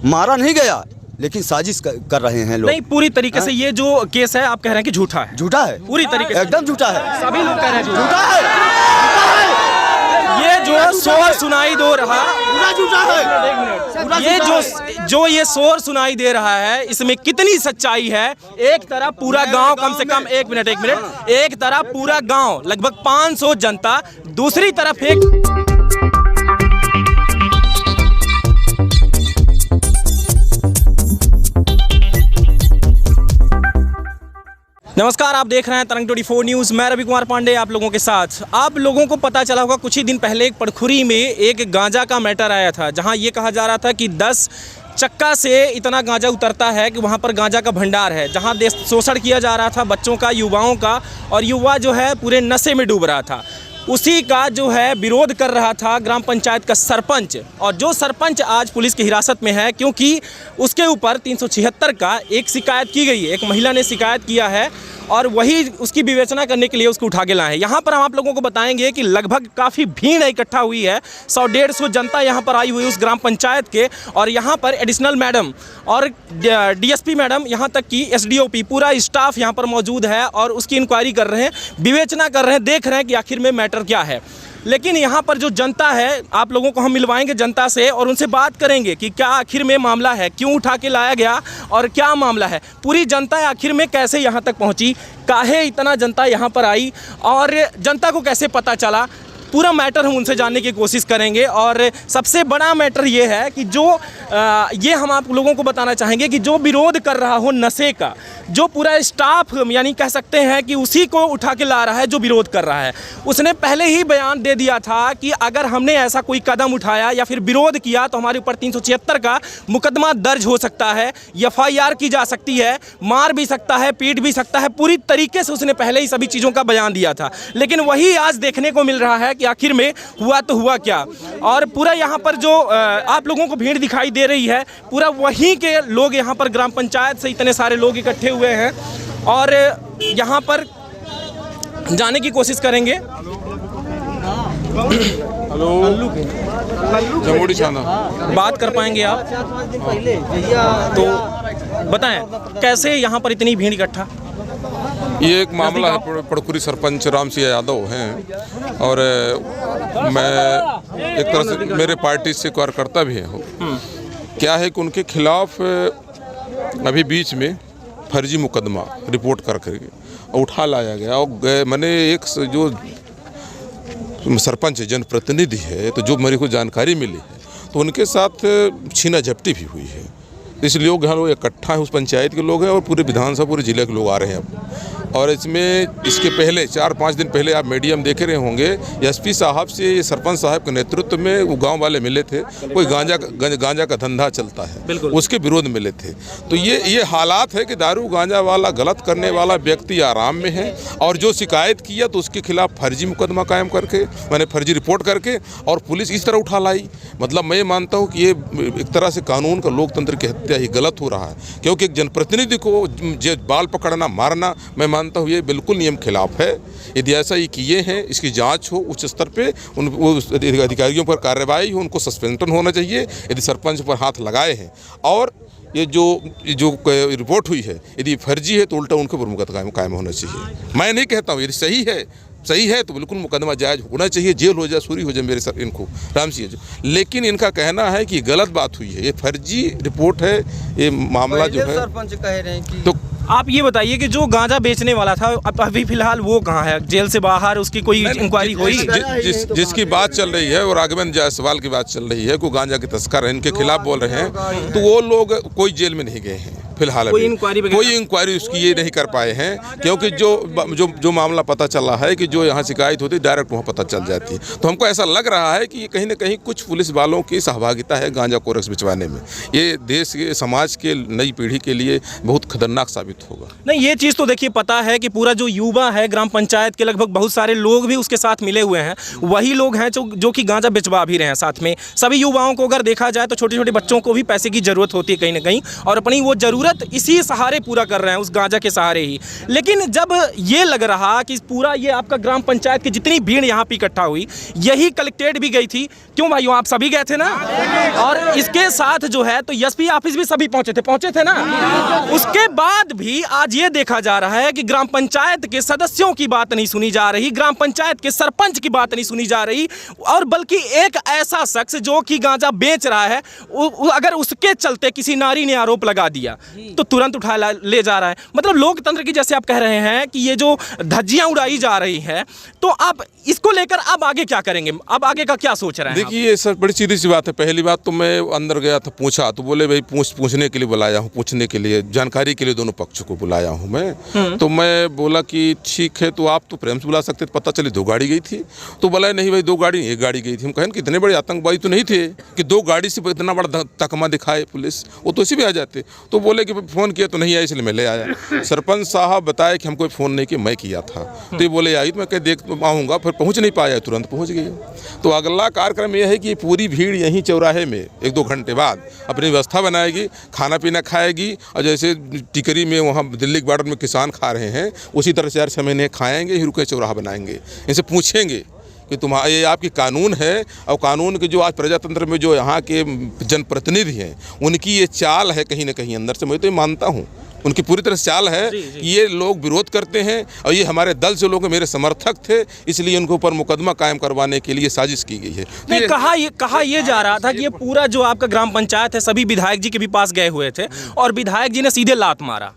मारा नहीं गया, लेकिन साजिश कर रहे हैं लोग। नहीं, पूरी तरीके से ये जो केस है आप कह रहे हैं कि झूठा है। झूठा है, पूरी तरीके से एकदम झूठा है। सभी लोग कह रहे हैं झूठा है। ये जो शोर सुनाई दे रहा है, ये जो ये शोर सुनाई दे रहा है, इसमें कितनी सच्चाई है। एक तरफ पूरा गांव, कम से कम एक मिनट, एक तरफ पूरा गांव लगभग 500 जनता, दूसरी तरफ एक नमस्कार, आप देख रहे हैं तरंग 24 न्यूज़। मैं रवि कुमार पांडे आप लोगों के साथ। आप लोगों को पता चला होगा कुछ ही दिन पहले एक पड़खुरी में एक गांजा का मैटर आया था, जहां ये कहा जा रहा था कि 10 चक्का से इतना गांजा उतरता है कि वहां पर गांजा का भंडार है, जहां शोषण किया जा रहा था बच्चों का, युवाओं का, और युवा जो है पूरे नशे में डूब रहा था। उसी का जो है विरोध कर रहा था ग्राम पंचायत का सरपंच, और जो सरपंच आज पुलिस की हिरासत में है क्योंकि उसके ऊपर 376 का एक शिकायत की गई है। एक महिला ने शिकायत किया है और वही उसकी विवेचना करने के लिए उसको उठा के लाए हैं। यहाँ पर हम आप लोगों को बताएंगे कि लगभग काफ़ी भीड़ इकट्ठा हुई है, 100-150 जनता यहाँ पर आई हुई उस ग्राम पंचायत के, और यहाँ पर एडिशनल मैडम और डीएसपी मैडम, यहाँ तक कि एसडीओपी, पूरा स्टाफ यहाँ पर मौजूद है और उसकी इंक्वायरी कर रहे हैं, विवेचना कर रहे हैं, देख रहे हैं कि आखिर में मैटर क्या है। लेकिन यहाँ पर जो जनता है, आप लोगों को हम मिलवाएंगे जनता से और उनसे बात करेंगे कि क्या आखिर में मामला है, क्यों उठा के लाया गया और क्या मामला है। पूरी जनता आखिर में कैसे यहाँ तक पहुँची, काहे इतना जनता यहाँ पर आई और जनता को कैसे पता चला, पूरा मैटर हम उनसे जानने की कोशिश करेंगे। और सबसे बड़ा मैटर ये है कि जो ये हम आप लोगों को बताना चाहेंगे कि जो विरोध कर रहा हो नशे का, जो पूरा स्टाफ यानी कह सकते हैं कि उसी को उठा के ला रहा है जो विरोध कर रहा है, उसने पहले ही बयान दे दिया था कि अगर हमने ऐसा कोई कदम उठाया या फिर विरोध किया तो हमारे ऊपर 376 का मुकदमा दर्ज हो सकता है, FIR की जा सकती है, मार भी सकता है, पीट भी सकता है। पूरी तरीके से उसने पहले ही सभी चीज़ों का बयान दिया था, लेकिन वही आज देखने को मिल रहा है कि आखिर में हुआ तो हुआ क्या। और पूरा यहाँ पर जो आप लोगों को भीड़ दिखाई दे रही है, पूरा वहीं के लोग यहाँ पर ग्राम पंचायत से इतने सारे लोग इकट्ठे हुए हैं और यहाँ पर जाने की कोशिश करेंगे। हेलो, जमुड़ी छाना बात कर पाएंगे आप? तो बताएं कैसे यहाँ पर इतनी भीड़ इकट्ठा? ये एक मामला है, पड़खुरी सरपंच राम सिंह यादव हैं और मैं एक तरह से मेरे पार्टी से कार्यकर्ता भी हैं। क्या है कि उनके खिलाफ अभी बीच में फर्जी मुकदमा रिपोर्ट करके उठा लाया गया और मैंने एक जो सरपंच जनप्रतिनिधि है, तो जो मेरे को जानकारी मिली है तो उनके साथ छीना झपटी भी हुई है। इसलिए लोग इकट्ठा है, उस पंचायत के लोग हैं और पूरे विधानसभा पूरे जिले के लोग आ रहे हैं अब। और इसके पहले 4-5 दिन पहले आप मीडिया में देख रहे होंगे, एसपी साहब से सरपंच साहब के नेतृत्व में वो गांव वाले मिले थे, कोई गांजा का धंधा चलता है, उसके विरोध मिले थे। तो ये हालात है कि दारू गांजा वाला गलत करने वाला व्यक्ति आराम में है और जो शिकायत किया तो उसके खिलाफ फर्जी मुकदमा कायम करके, मैंने फर्जी रिपोर्ट करके, और पुलिस इस तरह उठा लाई। मतलब मैं मानता हूँ कि ये एक तरह से कानून का, लोकतंत्र की हत्या ही गलत हो रहा है, क्योंकि एक जनप्रतिनिधि को बाल पकड़ना, मारना, मैं मानता हूँ ये बिल्कुल नियम खिलाफ है। यदि ऐसा ही किए हैं, इसकी जांच हो उच्च स्तर पे, उन अधिकारियों पर कार्रवाई हो, उनको सस्पेंशन होना चाहिए यदि सरपंच पर हाथ लगाए हैं। और ये जो रिपोर्ट हुई है यदि फर्जी है तो उल्टा उनके ऊपर मुकदमा कायम होना चाहिए। मैं नहीं कहता हूँ, यदि सही है तो बिल्कुल मुकदमा जायज़ होना चाहिए, जेल हो जाए, सूरी हो जाए मेरे सर इनको राम सिंह जो। लेकिन इनका कहना है कि गलत बात हुई है, ये फर्जी रिपोर्ट है, ये मामला जो है। सरपंच कह रहे हैं कि तो आप ये बताइए कि जो गांजा बेचने वाला था अभी फिलहाल वो कहाँ है, जेल से बाहर, उसकी कोई इंक्वायरी हुई? जिसकी बात चल रही है और राघवेंद्र जायसवाल की बात चल रही है, को गांजा के तस्कर इनके खिलाफ बोल रहे हैं, तो वो लोग कोई जेल में नहीं गए हैं फिलहाल। कोई इंक्वायरी उसकी ये नहीं कर पाए हैं, क्योंकि जो मामला पता चला है कि जो यहाँ शिकायत होती है डायरेक्ट वहाँ पता चल जाती है। तो हमको ऐसा लग रहा है कि ये कहीं ना कहीं कुछ पुलिस वालों की सहभागिता है गांजा कोरस बिचवाने में। ये देश के, समाज के, नई पीढ़ी के लिए बहुत खतरनाक साबित होगा। नहीं, ये चीज़ तो देखिए पता है कि पूरा जो युवा है ग्राम पंचायत के, लगभग बहुत सारे लोग भी उसके साथ मिले हुए हैं, वही लोग हैं जो कि गांजा बेचवा भी रहे हैं साथ में। सभी युवाओं को अगर देखा जाए तो छोटे छोटे बच्चों को भी पैसे की ज़रूरत होती है कहीं ना कहीं, और अपनी वो ज़रूरत ज़रूरत इसी सहारे पूरा कर रहे हैं, उस गांजा के सहारे ही। लेकिन जब ये लग रहा कि पूरा ये आपका ग्राम पंचायत की जितनी भीड़ यहाँ पे इकट्ठा हुई, यही कलेक्ट्रेट भी गई थी, क्यों भाइयों आप सभी गए थे ना, और इसके साथ जो है तो एसपी ऑफिस भी सभी पहुंचे थे ना। उसके बाद भी आज ये देखा जा रहा है कि ग्राम पंचायत के सदस्यों की बात नहीं सुनी जा रही, ग्राम पंचायत के सरपंच की बात नहीं सुनी जा रही, और बल्कि एक ऐसा शख्स जो कि गांजा बेच रहा है, अगर उसके चलते किसी नारी ने आरोप लगा दिया तो तुरंत उठा ले जा रहा है। मतलब लोकतंत्र की, जैसे आप कह रहे हैं कि ये जो धज्जियां उड़ाई जा रही है, तो आप इसको लेकर अब आगे क्या करेंगे, अब आगे का क्या सोच रहे हैं? देखिए सर, बड़ी सीधी सी बात है। पहली बात तो मैं अंदर गया था, पूछा तो बोले भाई पूछने के लिए बुलाया हूँ, पूछने के लिए, जानकारी के लिए दोनों पक्ष को बुलाया हूँ मैं। तो मैं बोला कि ठीक है, तो आप तो प्रेम से बुला सकते, पता चले 2 गाड़ी गई थी। तो बोला नहीं भाई 2 गाड़ी, 1 गाड़ी गई थी। हम कहें कि इतने बड़े आतंकवादी तो नहीं थे कि 2 गाड़ी से इतना बड़ा तकमा दिखाए पुलिस, वो तो इसी भी आ जाते। तो बोले कि फ़ोन किया तो नहीं आया, इसलिए मैं ले आया। सरपंच साहब बताए कि हमको फ़ोन नहीं किया, मैं किया था। तो ये बोले आई, तो मैं कह देख तो आऊँगा, फिर पहुँच नहीं पाया, तुरंत पहुँच गई। तो अगला कार्यक्रम यह है कि पूरी भीड़ यहीं चौराहे में 1-2 घंटे बाद अपनी व्यवस्था बनाएगी, खाना पीना खाएगी, और जैसे टिकरी में वहाँ दिल्ली के बॉर्डर में किसान खा रहे हैं, उसी तरह से 4-6 महीने खाएंगे, ही रुके चौराहा बनाएंगे। इनसे पूछेंगे कि तुम्हारा ये आपकी कानून है, और कानून के जो आज प्रजातंत्र में जो यहाँ के जनप्रतिनिधि हैं, उनकी ये चाल है कहीं ना कहीं अंदर से, मैं तो ये मानता हूँ उनकी पूरी तरह से चाल है। ये लोग विरोध करते हैं, और ये हमारे दल से लोग मेरे समर्थक थे, इसलिए उनके ऊपर मुकदमा कायम करवाने के लिए साजिश की गई है। नहीं, कहा ये जा रहा था कि ये पूरा जो आपका ग्राम पंचायत है, सभी विधायक जी के भी पास गए हुए थे, और विधायक जी ने सीधे लात मारा।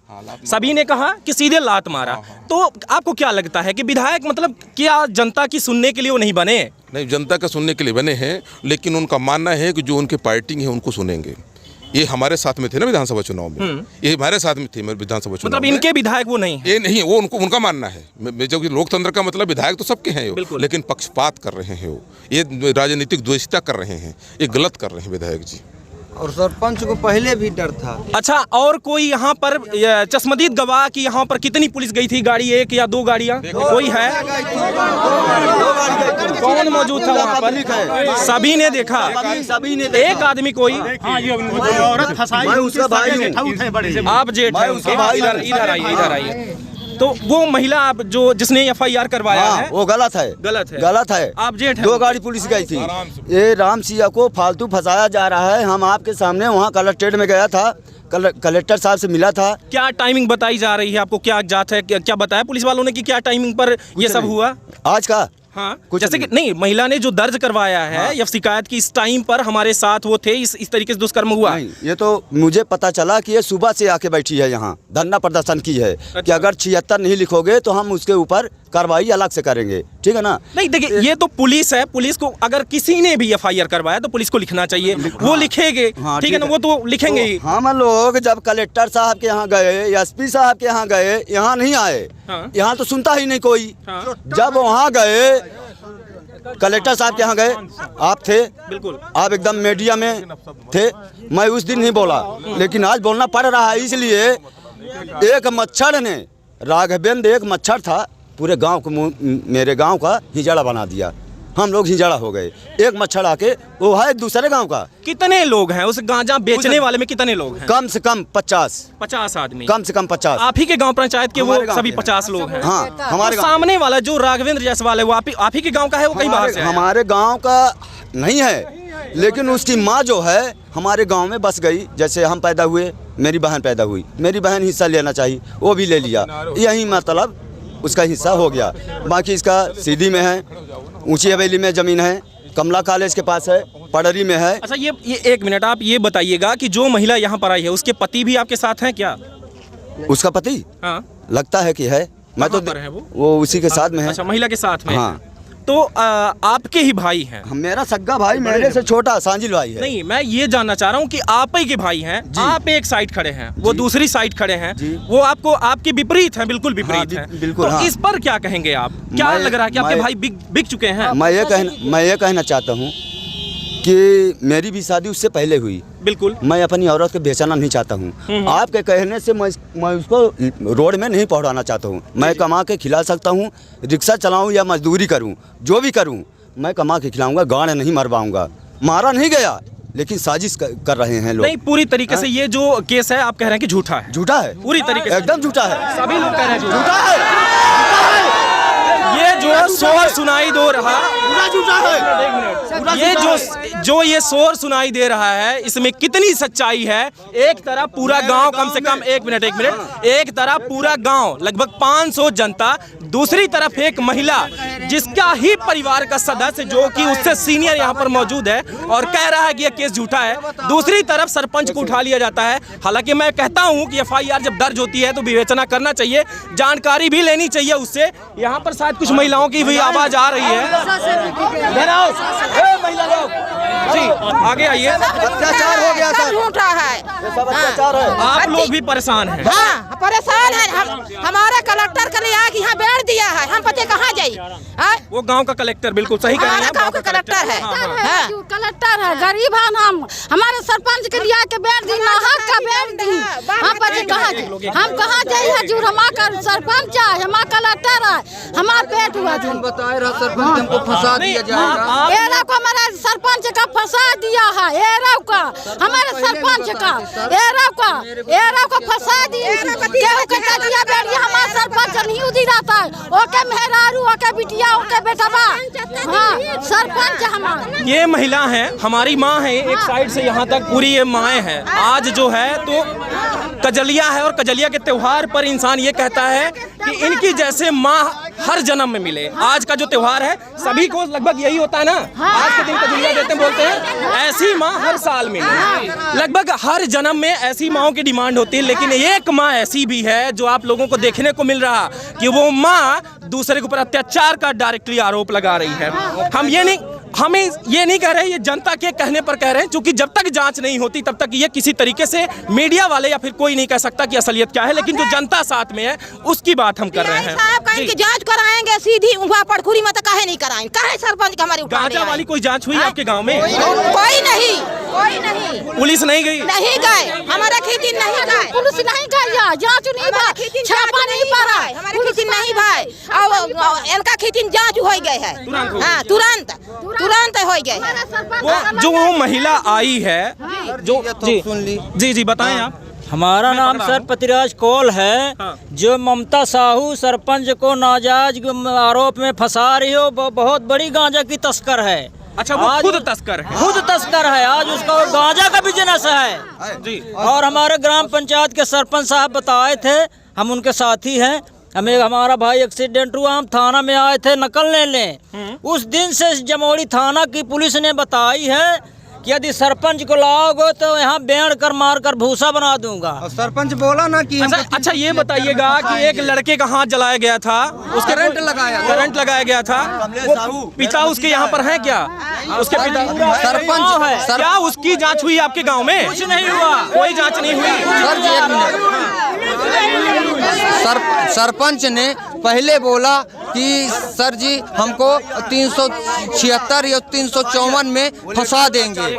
सभी ने कहा कि सीधे लात मारा। तो आपको क्या लगता है कि विधायक मतलब क्या जनता की सुनने के लिए वो नहीं बने? नहीं, जनता का सुनने के लिए बने हैं, लेकिन उनका मानना है कि जो उनके पार्टी है उनको सुनेंगे। ये हमारे साथ में थे ना विधानसभा चुनाव में, ये हमारे साथ में थे विधानसभा चुनाव मतलब इनके विधायक वो नहीं है? ये नहीं, वो उनका मानना है। जो कि लोकतंत्र का मतलब विधायक तो सबके हैं, लेकिन पक्षपात कर रहे हैं, वो ये राजनीतिक द्वेषता कर रहे हैं, ये गलत कर रहे हैं विधायक जी। और सरपंच को पहले भी डर था। अच्छा, और कोई यहाँ पर चश्मदीद गवाह कि यहाँ पर कितनी पुलिस गई थी? गाड़ी 1 या 2 गाड़ियाँ कोई है? कौन मौजूद था वहाँ पर? सभी ने देखा, एक आदमी कोई? आप जेठ हैं, इधर आइए। तो वो महिला आप जिसने FIR करवाया है वो गलत है। आप जेठ हैं। 2 गाड़ी पुलिस गई थी। ये राम सिया को फालतू फंसाया जा रहा है। हम आपके सामने वहाँ कलेक्ट्रेट में गया था, कलेक्टर साहब से मिला था। क्या टाइमिंग बताई जा रही है आपको? क्या जांच है? क्या बताया पुलिस वालों ने कि क्या टाइमिंग पर ये सब हुआ आज का? हाँ, जैसे कि नहीं, महिला ने जो दर्ज करवाया है या शिकायत की, इस टाइम पर हमारे साथ वो थे, इस तरीके से दुष्कर्म हुआ? नहीं, ये तो मुझे पता चला कि ये सुबह से आके बैठी है यहाँ, धरना प्रदर्शन की है। अच्छा। कि अगर 76 नहीं लिखोगे तो हम उसके ऊपर कार्रवाई अलग से करेंगे, ठीक है ना? नहीं देखिए, ये तो पुलिस है, पुलिस को अगर किसी ने भी FIR करवाया तो पुलिस को लिखना चाहिए, वो लिखेंगे, ठीक है ना, वो तो लिखेंगे ही। हम लोग जब कलेक्टर साहब के यहाँ गए, SP साहब के यहाँ गए, यहाँ नहीं आए, यहाँ तो सुनता ही नहीं कोई। जब वहाँ गए, कलेक्टर साहब के यहाँ गए, आप थे, बिल्कुल आप एकदम मीडिया में थे। मैं उस दिन नहीं बोला, लेकिन आज बोलना पड़ रहा है, इसलिए एक मच्छर ने, राघवेंद्र एक मच्छर था, पूरे गांव को, मेरे गांव का हिजड़ा बना दिया। हम लोग हिजड़ा हो गए। एक मच्छर आके, वो है दूसरे गांव का। कितने लोग हैं उस गांजा बेचने वाले में? कितने लोग हैं? कम से कम 50 आदमी। कम से कम 50। आप ही के गांव पंचायत के वो सभी 50 लोग हैं? हाँ, हमारे तो सामने वाला जो राघवेंद्र जायसवाल है, वो आप ही के गांव का है? वो कहीं बाहर से? हमारे गाँव का नहीं है, लेकिन उसकी माँ जो है हमारे गाँव में बस गई। जैसे हम पैदा हुए, मेरी बहन पैदा हुई, मेरी बहन हिस्सा लेना चाहिए, वो भी ले लिया। यही मतलब उसका हिस्सा हो गया। बाकी इसका सीधी में है, ऊंची हवेली में ज़मीन है, कमला कॉलेज के पास है, पडरी में है। अच्छा, ये 1 मिनट आप ये बताइएगा कि जो महिला यहाँ पर आई है, उसके पति भी आपके साथ हैं क्या? उसका पति? हाँ, लगता है कि है। मैं तो वो उसी के साथ में है। अच्छा, महिला के साथ में। हाँ। तो आपके ही भाई हैं? मेरा सग्गा भाई, मेरे से छोटा सांजिल भाई है। नहीं, मैं ये जानना चाह रहा हूँ कि आप ही के भाई हैं, आप एक साइड खड़े हैं, वो दूसरी साइड खड़े हैं, वो आपको आपके विपरीत हैं, बिल्कुल विपरीत हैं। बिल्कुल। तो इस पर क्या कहेंगे आप? क्या लग रहा है कि आपके भाई बिक चुके हैं? मैं ये कहना चाहता हूँ कि मेरी भी शादी उससे पहले हुई। बिल्कुल। मैं अपनी औरत को बेचना नहीं चाहता हूँ। आपके कहने से मैं उसको रोड में नहीं पहुँचाना चाहता हूँ। मैं कमा के खिला सकता हूँ, रिक्शा चलाऊँ या मजदूरी करूँ, जो भी करूँ मैं कमा के खिलाऊँगा, गाड़ नहीं मरवाऊँगा। मारा नहीं गया, लेकिन साजिश कर रहे हैं लोग। नहीं, पूरी तरीके से ये जो केस है आप कह रहे हैं कि झूठा है। झूठा है, पूरी तरीके से एकदम झूठा है। सभी लोग कह रहे हैं झूठा है। ये जो शोर सुनाई दे रहा पूरा झूठा है। ये जो ये शोर सुनाई दे रहा है, इसमें कितनी सच्चाई है। एक तरफ पूरा गांव, कम से कम एक मिनट, एक तरफ पूरा गांव लगभग 500 जनता, दूसरी तरफ एक महिला जिसका ही परिवार का सदस्य जो कि उससे सीनियर यहाँ पर मौजूद है और कह रहा है कि यह केस झूठा है। दूसरी तरफ सरपंच को उठा लिया जाता है। हालांकि मैं कहता हूँ कि FIR जब दर्ज होती है तो विवेचना करना चाहिए, जानकारी भी लेनी चाहिए उससे। यहाँ पर शायद कुछ महिलाओं की भी आवाज आ रही है। महिला लोग जी आगे आइए। अत्याचार हो गया सर, झूठा है। सब अत्याचार है। आप लोग भी परेशान हैं। हाँ, परेशान है। हमारा कलेक्टर के लिए आके यहाँ बैठ दिया है, हम पते कहाँ जाई। वो गांव का कलेक्टर, बिल्कुल सही कह रहे हैं, गाँव का कलेक्टर है। कलेक्टर है, गरीब है हम। हमारे सरपंच के लिए आके बैठ दी, नाहक का बैठ दी। हम पते कहाँ जाए, हम कहाँ जाए है। जो हमारा सरपंच है, हमारा कलेक्टर है, हमारा पेट हुआ जी। बताए रहा सरपंच हमको फंसा दिया जाएगा। एरा को हमारा सरपंच का फंसा दिया है। एरा का हमारे सरपंच का एरा को फंसा दिया। केहू के कजिया बैठिया हमारा सरपंच नहीं उदी रहता है। ओके मेहरारू, ओके बिटिया, ओके बेटवा। हाँ, सरपंच हमारा। ये महिला है, हमारी माँ है। एक साइड से यहाँ तक पूरी ये माएँ हैं। आज जो है तो कजलिया है और कजलिया के त्योहार पर इंसान ये कहता है कि इनकी जैसे माँ हर जन्म में मिले। आज का जो त्योहार है सभी को लगभग यही होता है ना, आज के दिन कजलिया देते हैं, बोलते हैं ऐसी माँ हर साल मिले। लगभग हर जन्म में ऐसी माँओं की डिमांड होती है, लेकिन एक माँ ऐसी भी है जो आप लोगों को देखने को मिल रहा कि वो माँ दूसरे के ऊपर अत्याचार का डायरेक्टली आरोप लगा रही है। हमें ये नहीं कह रहे, ये जनता के कहने पर कह रहे हैं, क्योंकि जब तक जांच नहीं होती तब तक ये किसी तरीके से मीडिया वाले या फिर कोई नहीं कह सकता कि असलियत क्या है। लेकिन जो जनता साथ में है उसकी बात हम कर रहे हैं। साहब कहेंगे जांच कराएंगे सीधी वहाँ पड़खुरी में, तो काहे नहीं कराएंगे? काहे सरपंच का हमारी गांजा वाली कोई जांच हुई आपके गाँव में? कोई नहीं। पुलिस नहीं गई? नहीं गए, हमारा खेती नहीं गए, पुलिस नहीं गई, जांच नहीं भाई, छापा नहीं पड़ा, हमारे खेती नहीं भाई। और इनका खेती जांच हो गए है। हाँ, तुरंत हो गए है। जो वो महिला आई है जो जी सुन ली। जी बताएं आप। हमारा नाम सर पतिराज कौल है। जो ममता साहू सरपंच को नाजायज आरोप में फंसा रही हो, वो बहुत बड़ी गांजा की तस्कर है। अच्छा, वो खुद तस्कर है? खुद तस्कर है। आज उसका गांजा का बिजनेस है जी। और हमारे ग्राम पंचायत के सरपंच साहब बताए थे, हम उनके साथी हैं। हमारा भाई एक्सीडेंट हुआ, हम थाना में आए थे नकल लेने। उस दिन से जमोड़ी थाना की पुलिस ने बताई है कि यदि सरपंच को लाओगे तो यहाँ बेड़ कर मार कर भूसा बना दूंगा। और सरपंच बोला ना कि अच्छा ये बताइएगा कि एक लड़के का हाथ जलाया गया था, उसके करंट लगाया गया था। वो पिता उसके यहाँ पर है क्या? उसके पिता सरपंच है। क्या उसकी जांच हुई आपके गांव में? कुछ नहीं हुआ, कोई जांच नहीं हुई। सरपंच ने पहले बोला कि सर जी हमको 376 या 354 में फंसा देंगे,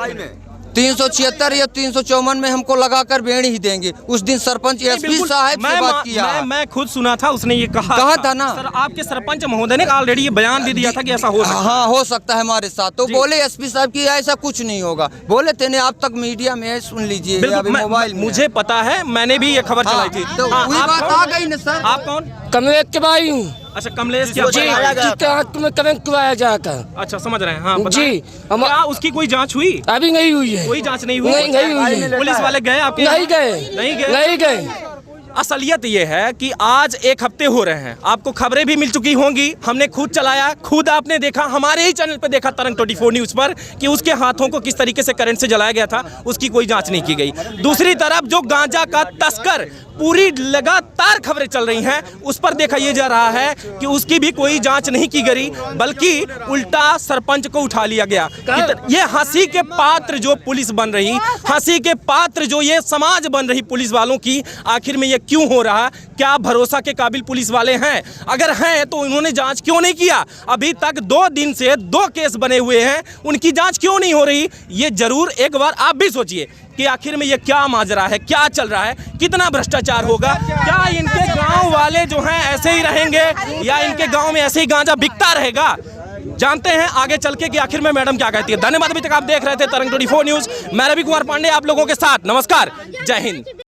376 या 354 में हमको लगाकर बेड़ी ही देंगे। उस दिन सरपंच एसपी साहब से बात किया। मैं खुद सुना था, उसने ये कहा था ना। सर आपके सरपंच महोदय ने ऑलरेडी ये बयान दे दिया था कि ऐसा हो सकता है। हाँ, हो सकता है हमारे साथ। तो बोले एसपी साहब कि ऐसा कुछ नहीं होगा। बोले थे आप तक मीडिया में सुन लीजिए, मोबाइल में मुझे पता है, मैंने भी ये खबर चलाई थी। तो वही बात आ गई ना सर। आप कौन? कमलेश के भाई हूँ। अच्छा, कमलेश क्या? तुम्हें कमेंट करवाया जाकर। अच्छा, समझ रहे हैं। हाँ जी, क्या उसकी कोई जांच हुई? अभी नहीं हुई है। कोई जांच नहीं हुई? नहीं हुई है। पुलिस वाले गए आपके? नहीं गए। असलियत ये है कि आज एक हफ्ते हो रहे हैं, आपको खबरें भी मिल चुकी होंगी, हमने खुद चलाया, खुद आपने देखा, हमारे ही चैनल पे देखा तरंग 24 न्यूज़ पर कि उसके हाथों को किस तरीके से करंट से जलाया गया था। उसकी कोई जांच नहीं की गई। दूसरी तरफ जो गांजा का तस्कर, पूरी लगातार खबरें चल रही हैं, उस पर देखा यह जा रहा है कि उसकी भी कोई जांच नहीं की गई, बल्कि उल्टा सरपंच को उठा लिया गया। ये हंसी के पात्र जो पुलिस बन रही, हंसी के पात्र जो ये समाज बन रही पुलिस वालों की, आखिर में ये क्यों हो रहा? क्या भरोसा के काबिल पुलिस वाले हैं? अगर हैं तो उन्होंने जांच क्यों नहीं किया? अभी तक 2 दिन से 2 केस बने हुए हैं, उनकी जांच क्यों नहीं हो रही? ये जरूर एक बार आप भी सोचिए कि आखिर में ये क्या माजरा है, क्या चल रहा है, कितना भ्रष्टाचार होगा? क्या इनके गांव वाले जो हैं ऐसे ही रहेंगे या इनके गांव में ऐसे ही गांजा बिकता रहेगा? जानते हैं आगे चल के कि आखिर में मैडम क्या कहती है। धन्यवाद। अभी तक आप देख रहे थे तरंग 24 न्यूज़। मैं रवि कुमार पांडे आप लोगों के साथ। नमस्कार, जय हिंद।